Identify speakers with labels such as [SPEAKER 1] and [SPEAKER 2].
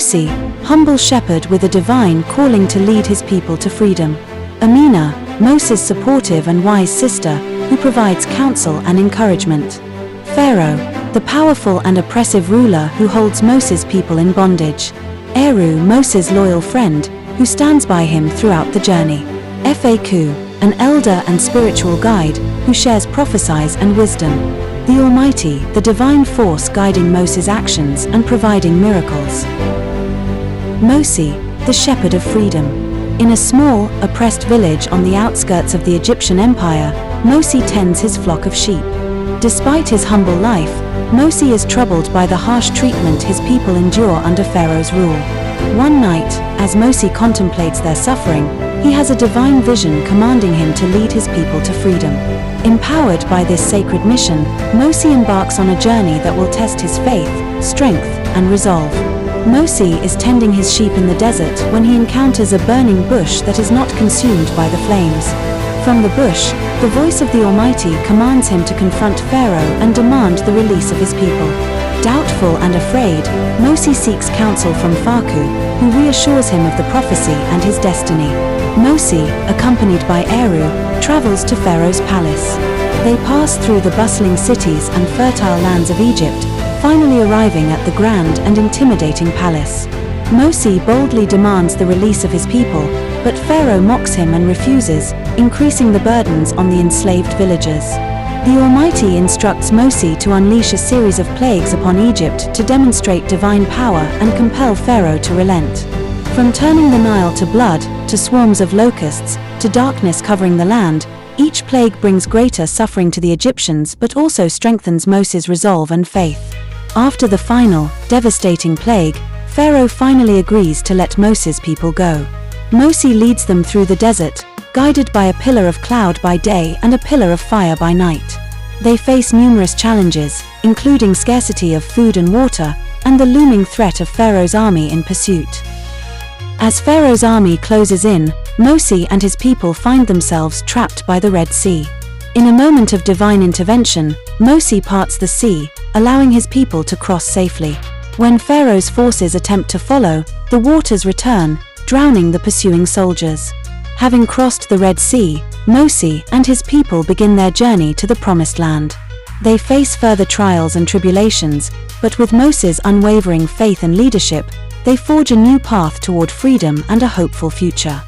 [SPEAKER 1] Mosi, humble shepherd with a divine calling to lead his people to freedom. Amina, Moses' supportive and wise sister, who provides counsel and encouragement. Pharaoh, the powerful and oppressive ruler who holds Moses' people in bondage. Eru, Moses' loyal friend, who stands by him throughout the journey. Faku, an elder and spiritual guide, who shares prophecies and wisdom. The Almighty, the divine force guiding Moses' actions and providing miracles. Mosi, the shepherd of freedom. In a small, oppressed village on the outskirts of the Egyptian Empire, Mosi tends his flock of sheep. Despite his humble life, Mosi is troubled by the harsh treatment his people endure under Pharaoh's rule. One night, as Mosi contemplates their suffering, he has a divine vision commanding him to lead his people to freedom. Empowered by this sacred mission, Mosi embarks on a journey that will test his faith, strength, and resolve. Mosi is tending his sheep in the desert when he encounters a burning bush that is not consumed by the flames. From the bush, the voice of the Almighty commands him to confront Pharaoh and demand the release of his people. Doubtful and afraid, Mosi seeks counsel from Faku, who reassures him of the prophecy and his destiny. Mosi, accompanied by Eru, travels to Pharaoh's palace. They pass through the bustling cities and fertile lands of Egypt, finally arriving at the grand and intimidating palace. Mosi boldly demands the release of his people, but Pharaoh mocks him and refuses, increasing the burdens on the enslaved villagers. The Almighty instructs Mosi to unleash a series of plagues upon Egypt to demonstrate divine power and compel Pharaoh to relent. From turning the Nile to blood, to swarms of locusts, to darkness covering the land, each plague brings greater suffering to the Egyptians but also strengthens Moses' resolve and faith. After the final, devastating plague, Pharaoh finally agrees to let Moses' people go. Mosi leads them through the desert, guided by a pillar of cloud by day and a pillar of fire by night. They face numerous challenges, including scarcity of food and water, and the looming threat of Pharaoh's army in pursuit. As Pharaoh's army closes in, Mosi and his people find themselves trapped by the Red Sea. In a moment of divine intervention, Mosi parts the sea, allowing his people to cross safely. When Pharaoh's forces attempt to follow, the waters return, drowning the pursuing soldiers. Having crossed the Red Sea, Mosi and his people begin their journey to the Promised Land. They face further trials and tribulations, but with Moses' unwavering faith and leadership, they forge a new path toward freedom and a hopeful future.